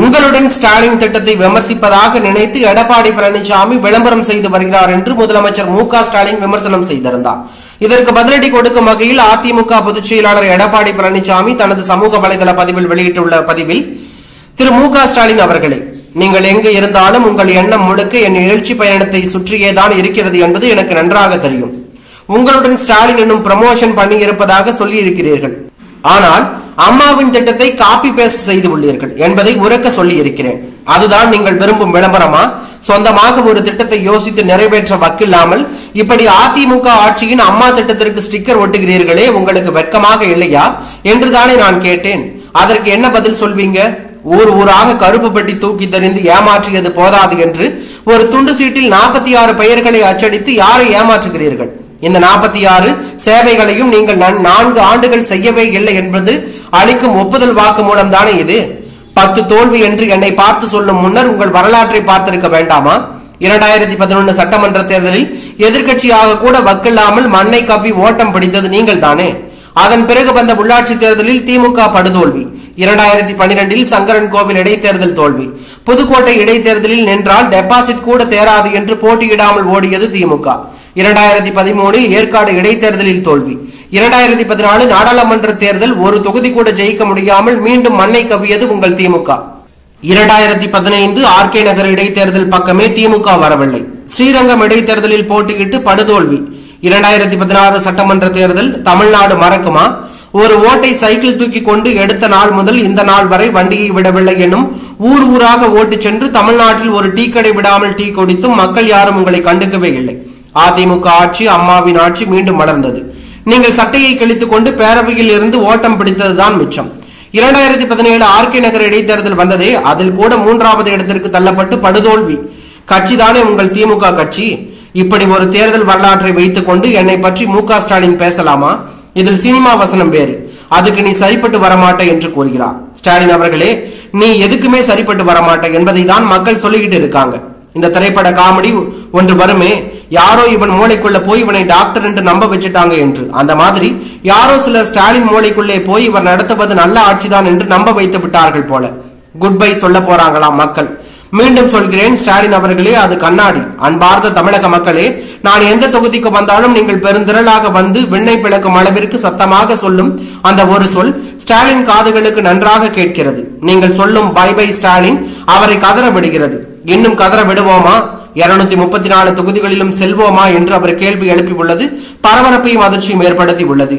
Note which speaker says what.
Speaker 1: உங்களுடன் ஸ்டாலின் திட்டத்தை விமர்சிப்பதாக நினைத்து எடப்பாடி பழனிசாமி விளம்பரம் செய்து வருகிறார் என்று முதலமைச்சர் மு.க. ஸ்டாலின் விமர்சனம் செய்திருந்தார். இதற்கு பதிலடி கொடுக்கும் வகையில் அதிமுக பொதுச் செயலாளர் எடப்பாடி பழனிசாமி தனது சமூக வலைதள பதிவில் வெளியிட்டுள்ள பதிவில், திரு மு.க. ஸ்டாலின் அவர்களே, நீங்கள் எங்கு இருந்தாலும் உங்கள் எண்ணம் முழுக்க என் எழுச்சி பயணத்தை சுற்றியேதான் இருக்கிறது என்பது எனக்கு நன்றாக தெரியும். உங்களுடன் ஸ்டாலின் என்னும் ப்ரமோஷன் பண்ணி இருப்பதாக சொல்லி இருக்கிறீர்கள். ஆனால் அம்மாவின் திட்டத்தை காப்பி பேஸ்ட் செய்து உள்ளீர்கள் என்பதை உரக்க சொல்லி இருக்கிறேன். அதுதான் நீங்கள் விரும்பும் விளம்பரமா? சொந்தமாக ஒரு திட்டத்தை யோசித்து நிறைவேற்ற வக்கில்லாமல் இப்படி அதிமுக ஆட்சியின் அம்மா திட்டத்திற்கு ஸ்டிக்கர் ஒட்டுகிறீர்களே, உங்களுக்கு வெட்கமாக இல்லையா என்றுதானே நான் கேட்டேன். அதற்கு என்ன பதில் சொல்வீங்க? ஊர் ஊராக கருப்பு பெட்டி தூக்கி தெரிந்து ஏமாற்றியது போதாது என்று ஒரு துண்டு சீட்டில் 46 பெயர்களை அச்சடித்து யாரை ஏமாற்றுகிறீர்கள்? இந்த 46 சேவைகளையும் நீங்கள் 4 ஆண்டுகள் செய்யவே இல்லை என்பது அளிக்கும் ஒப்புதல் வாக்கு மூலம் தானே இது. 10 தோல்வி என்று என்னை பார்த்து சொல்லும் முன்னர் உங்கள் வரலாற்றை பார்த்திருக்க வேண்டாமா? 2011 சட்டமன்ற தேர்தலில் எதிர்கட்சியாக கூட வக்கில்லாமல் மண்ணை கப்பி ஓட்டம் பிடித்தது நீங்கள் தானே. அதன் பிறகு வந்த உள்ளாட்சி தேர்தலில் திமுக படுதோல்வி. 2012 சங்கரன் கோவில் இடைத்தேர்தல் தோல்வி. புதுக்கோட்டை இடைத்தேர்தலில் நின்றால் டெபாசிட் கூட தேராது என்று போட்டியிடாமல் ஓடியது திமுக. 2013 ஏற்காடு இடைத்தேர்தலில் தோல்வி. 2014 நாடாளுமன்ற தேர்தல் ஒரு தொகுதி கூட ஜெயிக்க முடியாமல் மீண்டும் மண்ணை கவ்வியது உங்கள் திமுக. 2015 ஆர்கே நகர் இடைத்தேர்தல் பக்கமே திமுக வரவில்லை. ஸ்ரீரங்கம் இடைத்தேர்தலில் போட்டியிட்டு படுதோல்வி. 2016 சட்டமன்ற தேர்தல் தமிழ்நாடு மறக்குமா? ஒரு ஓட்டை சைக்கிள் தூக்கி கொண்டு எடுத்த நாள் முதல் இந்த நாள் வரை வண்டியை விடவில்லை எனும் ஊர் ஊராக ஓட்டு சென்று தமிழ்நாட்டில் ஒரு டீ கடை விடாமல் டீ குடித்தும் மக்கள் யாரும் உங்களை கண்டுக்கவே இல்லை. அதிமுக ஆட்சி, அம்மாவின் ஆட்சி மீண்டும் மலர்ந்தது. நீங்கள் சட்டையை கிழித்துக் கொண்டு பேரவையில் இருந்து ஓட்டம் பிடித்ததுதான் மிச்சம். 2017 ஆர்கே நகர் இடைத்தேர்தல் வந்ததே, அதில் கூட 3வது இடத்திற்கு தள்ளப்பட்டு படுதோல்வி. கட்சிதானே உங்கள் திமுக கட்சி. இப்படி ஒரு தேர்தல் வரலாற்றை வைத்துக் கொண்டு என்னை பற்றி மு.க. ஸ்டாலின் பேசலாமா? இதில் சினிமா வசனம் வேறு. அதுக்கு நீ சரிப்பட்டு வரமாட்ட என்று கூறுகிறார். ஸ்டாலின் அவர்களே, நீ எதுக்குமே சரிப்பட்டு வரமாட்ட என்பதை தான் மக்கள் சொல்லிக்கிட்டு இருக்காங்க. இந்த திரைப்பட காமெடி ஒன்று வருமே, யாரோ இவன் மூளைக்குள்ள போய் இவனை டாக்டர் என்று நம்ப வச்சுட்டாங்க என்று. அந்த மாதிரி யாரோ சிலர் ஸ்டாலின் மூளைக்குள்ளே போய் இவர் நடத்துவது நல்ல ஆட்சிதான் என்று நம்ப வைத்து விட்டார்கள் போல. குட் பை சொல்ல போறாங்களாம் மக்கள். மீண்டும் சொல்கிறேன், ஸ்டாலின் அவர்களே, அது கண்ணாடி. அன்பார்ந்த தமிழக மக்களே, நான் எந்த தொகுதிக்கு வந்தாலும் நீங்கள் பெருந்திரளாக வந்து விண்ணை பிளக்கும் அளவிற்கு சத்தமாக சொல்லும் அந்த ஒரு சொல் ஸ்டாலின் காதுகளுக்கு நன்றாக கேட்கிறது. நீங்கள் சொல்லும் பை பை ஸ்டாலின் அவரை கதற விடுகிறது. இன்னும் கதற விடுவோமா? 234 தொகுதிகளிலும் செல்வோமா என்று அவர் கேள்வி எழுப்பி உள்ளது. பரபரப்பையும் அதிர்ச்சியும் ஏற்படுத்தி உள்ளது.